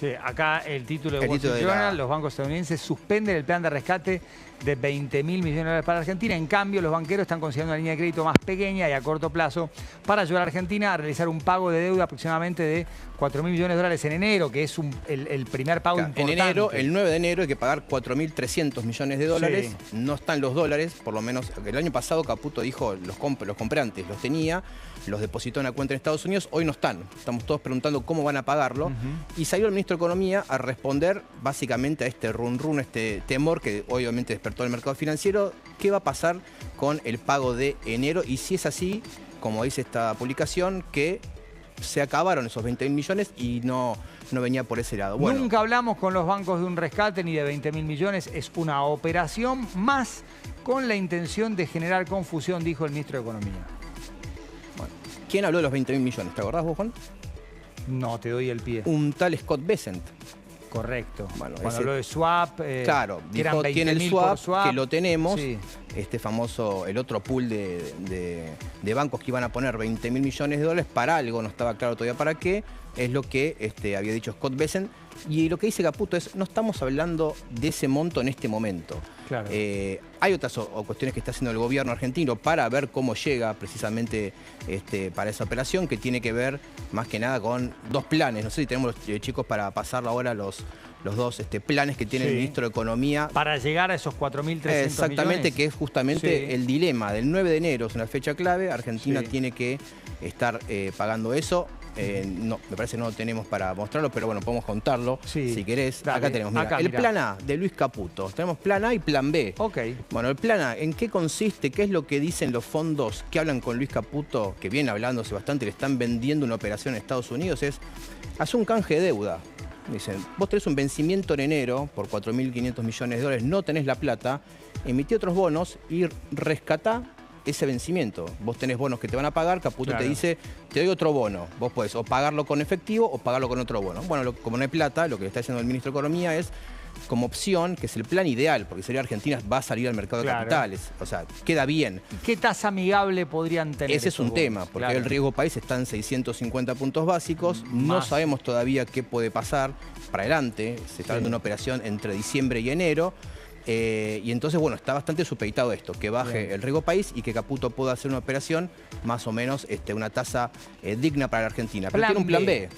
Sí, acá el título de El Wall título Street de Journal, los bancos estadounidenses suspenden el plan de rescate de 20.000 millones de dólares para Argentina. En cambio, los banqueros están considerando una línea de crédito más pequeña y a corto plazo para ayudar a Argentina a realizar un pago de deuda aproximadamente de 4.000 millones de dólares en enero, que es el primer pago importante. En enero, el 9 de enero, hay que pagar 4.300 millones de dólares. Sí. No están los dólares, por lo menos el año pasado Caputo dijo, los compré antes, los tenía, los depositó en la cuenta en Estados Unidos, hoy no están. Estamos todos preguntando cómo van a pagarlo. Y salió el ministro de Economía a responder básicamente a este run, este temor que obviamente despertó el mercado financiero. ¿Qué va a pasar con el pago de enero? Y si es así, como dice esta publicación, que se acabaron esos 20.000 millones y no venía por ese lado. Bueno, nunca hablamos con los bancos de un rescate ni de 20.000 millones. Es una operación más con la intención de generar confusión, dijo el ministro de Economía. bueno. ¿Quién habló de los 20.000 millones? ¿Te acordás vos, Juan? No, te doy el pie. Un tal Scott Bessent. Correcto. Bueno, Cuando ese- habló de swap, Claro, que eran dijo, tiene el 20.000 swap, por swap. que lo tenemos, Sí. este famoso, el otro pool de bancos que iban a poner 20.000 millones de dólares para algo, no estaba claro todavía para qué, es lo que había dicho Scott Bessent. Y lo que dice Caputo es, no estamos hablando de ese monto en este momento. Claro. Hay otras cuestiones que está haciendo el gobierno argentino para ver cómo llega precisamente para esa operación, que tiene que ver más que nada con dos planes. No sé si tenemos los chicos para pasar ahora los dos planes que tiene Sí. el ministro de Economía. Para llegar a esos 4.300 Exactamente, millones. que es justamente Sí. el dilema del 9 de enero, es una fecha clave. Argentina Sí. tiene que estar pagando eso. No, me parece que no lo tenemos para mostrarlo, pero bueno, podemos contarlo Sí. si querés. Dale, Acá tenemos, mira, acá, el mirá. plan A de Luis Caputo. Tenemos plan A y plan B. Ok. Bueno, el plan A, ¿en qué consiste? ¿Qué es lo que dicen los fondos que hablan con Luis Caputo, que viene hablándose bastante, le están vendiendo una operación en Estados Unidos? Es hacer un canje de deuda. Dicen, vos tenés un vencimiento en enero por 4.500 millones de dólares, no tenés la plata, emití otros bonos y rescatá ese vencimiento. Vos tenés bonos que te van a pagar, Caputo Claro. te dice, te doy otro bono. Vos podés o pagarlo con efectivo o pagarlo con otro bono. Bueno, como no hay plata, lo que le está haciendo el ministro de Economía es, como opción, que es el plan ideal, porque sería Argentina va a salir al mercado de Claro. capitales. O sea, queda bien. ¿Qué tasa amigable podrían tener? Ese es estos un tema, bonos? porque Claro. el riesgo país está en 650 puntos básicos. No Más. sabemos todavía qué puede pasar para adelante. Se está dando una operación entre diciembre y enero. Y entonces, bueno, está bastante supeditado esto, que baje Bien. el riesgo país y que Caputo pueda hacer una operación más o menos una tasa digna para la Argentina. Pero Plan tiene un plan B. B,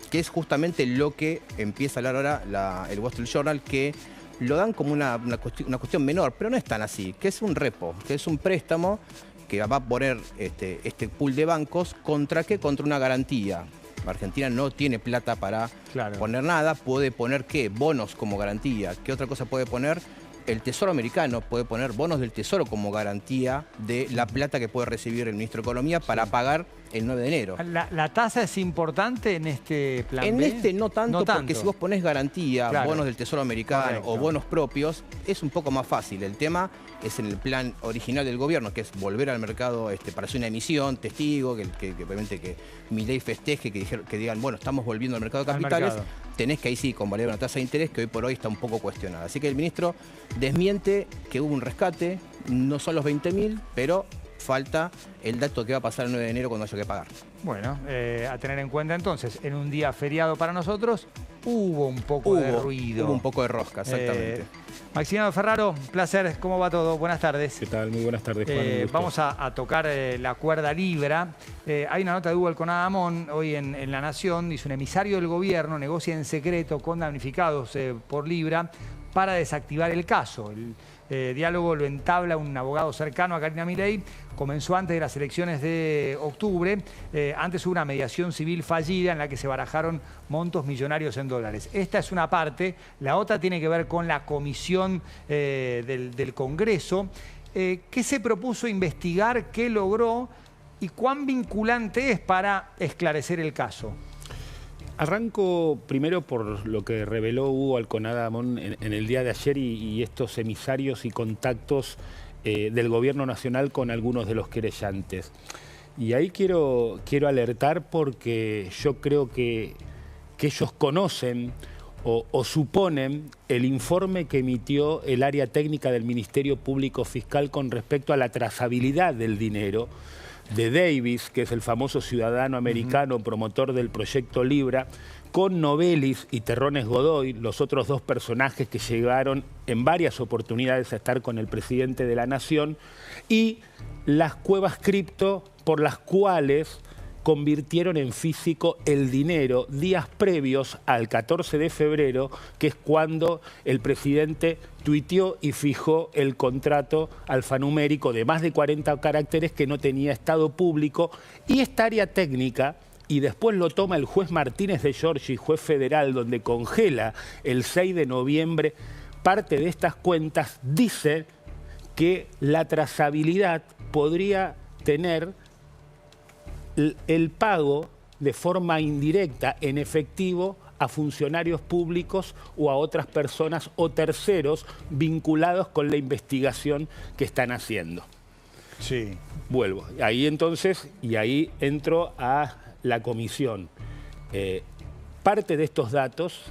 que es justamente lo que empieza a hablar ahora el Wall Street Journal, que lo dan como una cuestión menor, pero no es tan así, que es un repo, que es un préstamo que va a poner este pool de bancos, ¿contra qué? Contra una garantía. Argentina no tiene plata para Claro. poner nada, puede poner ¿qué? Bonos como garantía. ¿Qué otra cosa puede poner? El Tesoro americano puede poner bonos del Tesoro como garantía de la plata que puede recibir el ministro de Economía para pagar el 9 de enero. ¿La tasa es importante en este plan En B? no tanto, porque si vos ponés garantía, Claro. bonos del Tesoro americano Correcto. o bonos propios, es un poco más fácil. El tema es en el plan original del gobierno, que es volver al mercado para hacer una emisión, testigo, que obviamente que Milei festeje, que digan, bueno, estamos volviendo al mercado de Al capitales. mercado. Tenés que ahí sí convalidar una tasa de interés que hoy por hoy está un poco cuestionada. Así que el ministro desmiente que hubo un rescate, no son los 20.000, pero falta el dato que va a pasar el 9 de enero cuando haya que pagar. Bueno, a tener en cuenta entonces, en un día feriado para nosotros, hubo un poco de ruido. Hubo un poco de rosca, exactamente. Maximiliano Ferraro, placer, ¿cómo va todo? Buenas tardes. ¿Qué tal? Muy buenas tardes, Juan. Un gusto. Vamos a tocar la cuerda libra. Hay una nota de Hugo Alconada Amón hoy en La Nación. Dice, un emisario del gobierno negocia en secreto con damnificados por Libra para desactivar el caso. El diálogo lo entabla un abogado cercano a Karina Milei. Comenzó antes de las elecciones de octubre. Antes hubo una mediación civil fallida en la que se barajaron montos millonarios en dólares. Esta es una parte. La otra tiene que ver con la comisión del Congreso. ¿Qué se propuso investigar? ¿Qué logró? ¿Y cuán vinculante es para esclarecer el caso? Arranco primero por lo que reveló Hugo Alconada Amón en el día de ayer y estos emisarios y contactos del gobierno nacional con algunos de los querellantes. Y ahí quiero alertar porque yo creo que ellos conocen o suponen el informe que emitió el área técnica del Ministerio Público Fiscal con respecto a la trazabilidad del dinero de Davis, que es el famoso ciudadano americano promotor del proyecto Libra, con Novelis y Terrones Godoy, los otros dos personajes que llegaron en varias oportunidades a estar con el presidente de la Nación, y las cuevas cripto por las cuales convirtieron en físico el dinero días previos al 14 de febrero, que es cuando el presidente tuiteó y fijó el contrato alfanumérico de más de 40 caracteres que no tenía estado público, y esta área técnica, y después lo toma el juez Martínez de Giorgi, juez federal, donde congela el 6 de noviembre parte de estas cuentas, dice que la trazabilidad podría tener el pago de forma indirecta en efectivo a funcionarios públicos o a otras personas o terceros vinculados con la investigación que están haciendo. Sí. Vuelvo. Ahí entonces, y ahí entro a la comisión. Parte de estos datos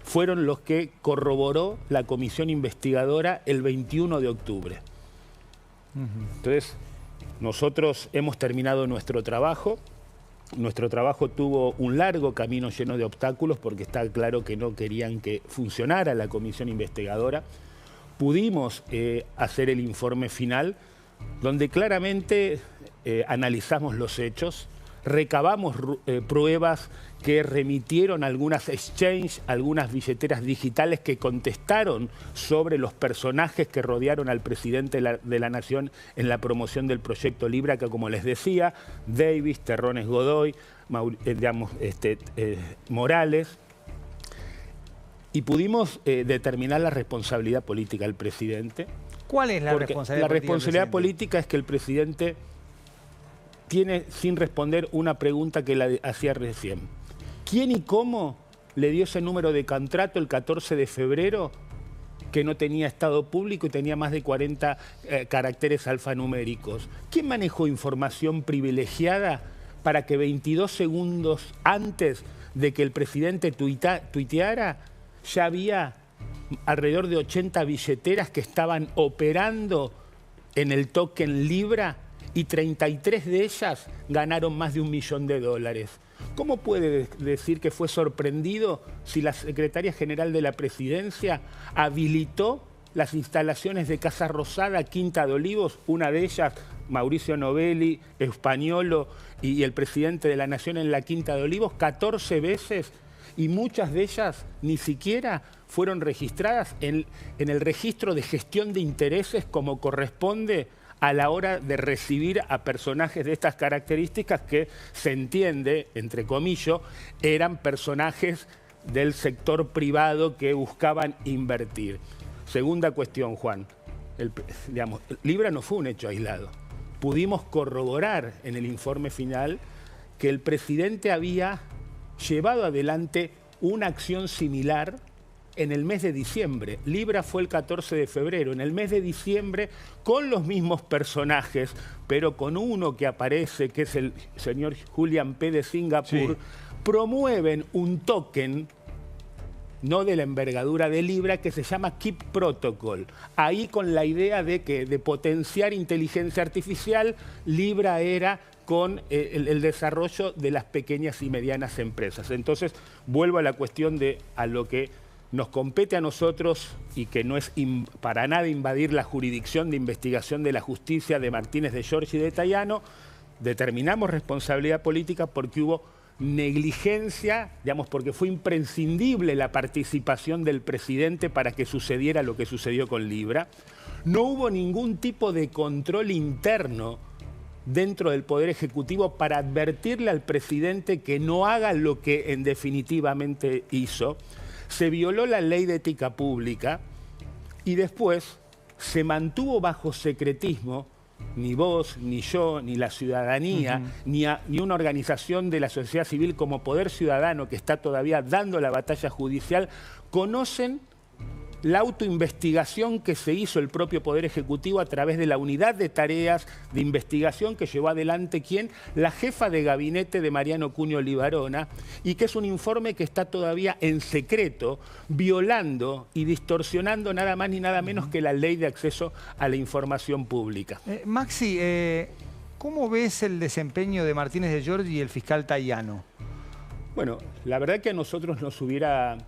fueron los que corroboró la comisión investigadora el 21 de octubre. Entonces, nosotros hemos terminado nuestro trabajo. Nuestro trabajo tuvo un largo camino lleno de obstáculos porque está claro que no querían que funcionara la comisión investigadora. Pudimos hacer el informe final donde claramente analizamos los hechos, recabamos pruebas que remitieron algunas exchanges, algunas billeteras digitales que contestaron sobre los personajes que rodearon al presidente de la Nación en la promoción del proyecto Libra, que como les decía, Davis, Terrones Godoy, Morales, y pudimos determinar la responsabilidad política del presidente. ¿Cuál es la responsabilidad política? La responsabilidad política es que el presidente tiene sin responder una pregunta que la hacía recién. ¿Quién y cómo le dio ese número de contrato el 14 de febrero que no tenía estado público y tenía más de 40 caracteres alfanuméricos? ¿Quién manejó información privilegiada para que 22 segundos antes de que el presidente tuiteara ya había alrededor de 80 billeteras que estaban operando en el token Libra y 33 de ellas ganaron más de $1 millón? ¿Cómo puede decir que fue sorprendido si la Secretaría General de la Presidencia habilitó las instalaciones de Casa Rosada, Quinta de Olivos, una de ellas, Mauricio Novelli, Españolo y el presidente de la Nación en la Quinta de Olivos, 14 veces, y muchas de ellas ni siquiera fueron registradas en el registro de gestión de intereses como corresponde a la hora de recibir a personajes de estas características que se entiende, entre comillas, eran personajes del sector privado que buscaban invertir? Segunda cuestión, Juan. Libra no fue un hecho aislado. Pudimos corroborar en el informe final que el presidente había llevado adelante una acción similar en el mes de diciembre. Libra fue el 14 de febrero. En el mes de diciembre, con los mismos personajes, pero con uno que aparece, que es el señor Julian P. de Singapur, promueven un token, no de la envergadura de Libra, que se llama Keep Protocol. Ahí con la idea de potenciar inteligencia artificial, Libra era con el desarrollo de las pequeñas y medianas empresas. Entonces, vuelvo a la cuestión a lo que nos compete a nosotros y que no es para nada invadir la jurisdicción de investigación de la justicia de Martínez de Giorgi y de Tayano. Determinamos responsabilidad política porque hubo negligencia, porque fue imprescindible la participación del presidente para que sucediera lo que sucedió con Libra. No hubo ningún tipo de control interno dentro del Poder Ejecutivo para advertirle al presidente que no haga lo que en definitivamente hizo. Se violó la ley de ética pública y después se mantuvo bajo secretismo. Ni vos, ni yo, ni la ciudadanía, ni una organización de la sociedad civil como Poder Ciudadano, que está todavía dando la batalla judicial, conocen la autoinvestigación que se hizo el propio Poder Ejecutivo a través de la unidad de tareas de investigación que llevó adelante, ¿quién? La jefa de gabinete de Mariano Cuño Libarona, y que es un informe que está todavía en secreto, violando y distorsionando nada más ni nada menos que la ley de acceso a la información pública. Maxi, ¿cómo ves el desempeño de Martínez de Giorgi y el fiscal Tayano? Bueno, la verdad que a nosotros nos hubiera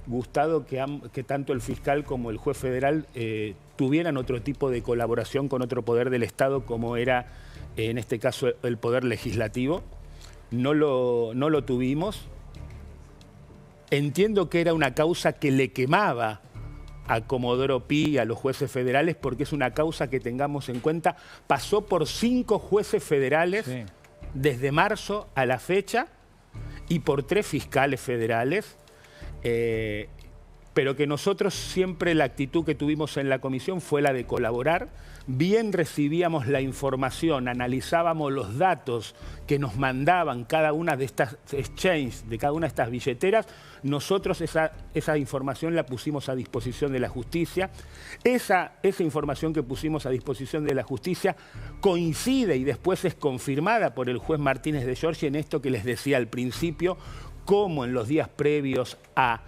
gustado que tanto el fiscal como el juez federal tuvieran otro tipo de colaboración con otro poder del Estado, como era en este caso el poder legislativo. No lo tuvimos. Entiendo que era una causa que le quemaba a Comodoro Pi y a los jueces federales, porque es una causa que, tengamos en cuenta, pasó por 5 jueces federales desde marzo a la fecha y por 3 fiscales federales, pero que nosotros siempre la actitud que tuvimos en la comisión fue la de colaborar. Bien recibíamos la información, analizábamos los datos que nos mandaban cada una de estas exchanges, de cada una de estas billeteras. Nosotros esa información la pusimos a disposición de la justicia. Esa información que pusimos a disposición de la justicia coincide y después es confirmada por el juez Martínez de Giorgi en esto que les decía al principio, cómo en los días previos a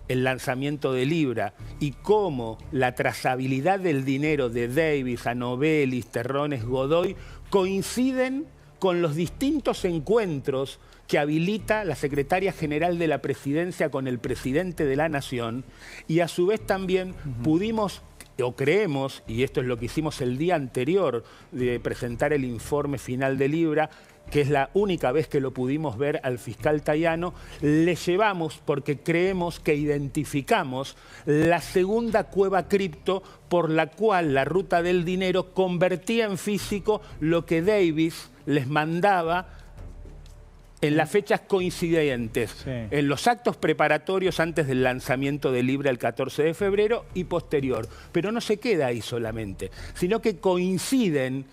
el lanzamiento de Libra y cómo la trazabilidad del dinero de Davis, a Novelis, Terrones, Godoy coinciden con los distintos encuentros que habilita la Secretaria General de la Presidencia con el Presidente de la Nación, y a su vez también pudimos, o creemos, y esto es lo que hicimos el día anterior de presentar el informe final de Libra, que es la única vez que lo pudimos ver al fiscal Tayano, le llevamos porque creemos que identificamos la segunda cueva cripto por la cual la ruta del dinero convertía en físico lo que Davis les mandaba en las fechas coincidentes, en los actos preparatorios antes del lanzamiento de Libra el 14 de febrero y posterior. Pero no se queda ahí solamente, sino que coinciden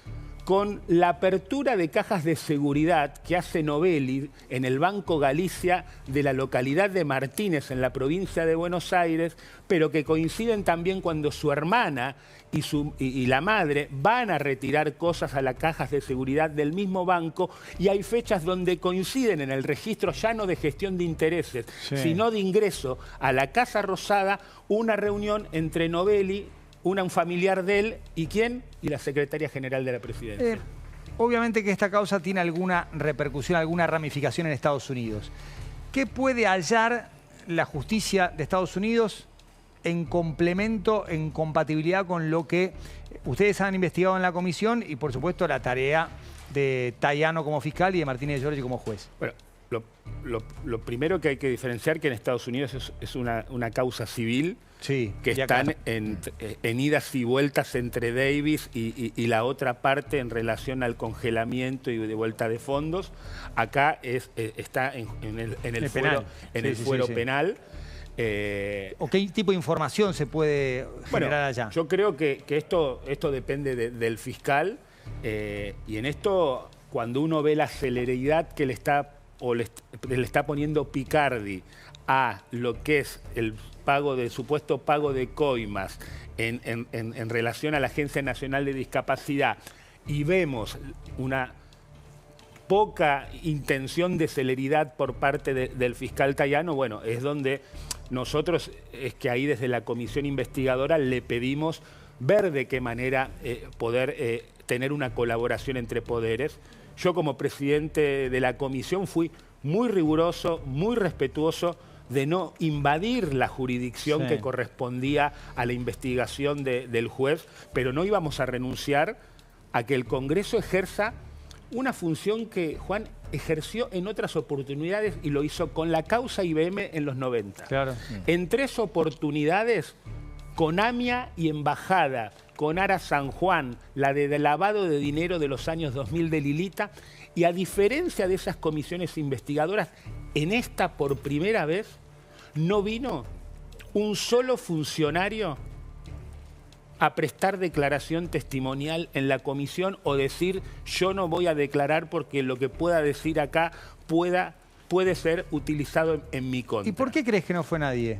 con la apertura de cajas de seguridad que hace Novelli en el Banco Galicia de la localidad de Martínez, en la provincia de Buenos Aires, pero que coinciden también cuando su hermana y la madre van a retirar cosas a las cajas de seguridad del mismo banco, y hay fechas donde coinciden en el registro ya no de gestión de intereses, sino de ingreso a la Casa Rosada, una reunión entre Novelli, un familiar de él, ¿y quién? Y la Secretaria General de la Presidencia. Obviamente que esta causa tiene alguna repercusión, alguna ramificación en Estados Unidos. ¿Qué puede hallar la justicia de Estados Unidos en complemento, en compatibilidad con lo que ustedes han investigado en la comisión y, por supuesto, la tarea de Tayano como fiscal y de Martínez de Giorgi como juez? Bueno, lo primero que hay que diferenciar que en Estados Unidos es una causa civil, que están en idas y vueltas entre Davis y la otra parte en relación al congelamiento y de vuelta de fondos. Acá está en el fuero penal. ¿O qué tipo de información se puede generar allá? Yo creo que esto depende del fiscal, y en esto, cuando uno ve la celeridad que le está poniendo Picardi a lo que es el supuesto pago de coimas en relación a la Agencia Nacional de Discapacidad, y vemos una poca intención de celeridad por parte del fiscal Tayano, bueno, es donde nosotros, es que ahí desde la comisión investigadora le pedimos ver de qué manera poder tener una colaboración entre poderes. Yo, como presidente de la comisión, fui muy riguroso, muy respetuoso de no invadir la jurisdicción que correspondía a la investigación del juez, pero no íbamos a renunciar a que el Congreso ejerza una función que Juan ejerció en otras oportunidades y lo hizo con la causa IBM en los 90. En 3 oportunidades, con AMIA y Embajada, con Ara San Juan, la de lavado de dinero de los años 2000 de Lilita, y a diferencia de esas comisiones investigadoras, en esta por primera vez no vino un solo funcionario a prestar declaración testimonial en la comisión o decir yo no voy a declarar porque lo que pueda decir acá puede ser utilizado en mi contra. ¿Y por qué crees que no fue nadie?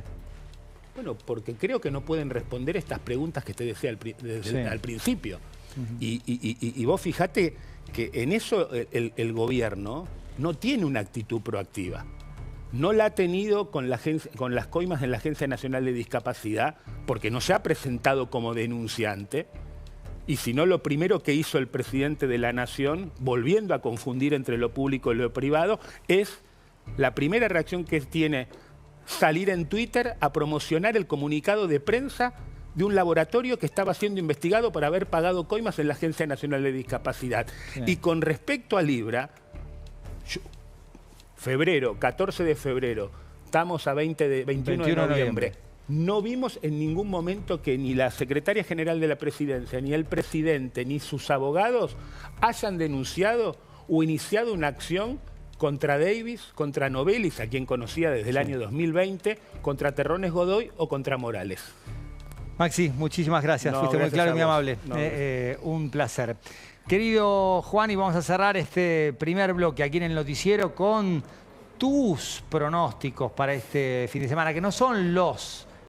Bueno, porque creo que no pueden responder estas preguntas que te decía al principio. Y vos fijate que en eso el gobierno no tiene una actitud proactiva. No la ha tenido con las coimas en la Agencia Nacional de Discapacidad, porque no se ha presentado como denunciante, y si no, lo primero que hizo el presidente de la Nación, volviendo a confundir entre lo público y lo privado, es La primera reacción que tiene salir en Twitter a promocionar el comunicado de prensa de un laboratorio que estaba siendo investigado por haber pagado coimas en la Agencia Nacional de Discapacidad. Sí. Y con respecto a Libra, febrero, 14 de febrero, estamos a 21 de noviembre. No vimos en ningún momento que ni la secretaria general de la presidencia, ni el presidente, ni sus abogados hayan denunciado o iniciado una acción contra Davis, contra Novelis, a quien conocía desde el año 2020, contra Terrones Godoy o contra Morales. Maxi, muchísimas gracias. Fuiste muy claro y muy amable. Un placer. Querido Juan, y vamos a cerrar este primer bloque aquí en el noticiero con tus pronósticos para este fin de semana, que no son los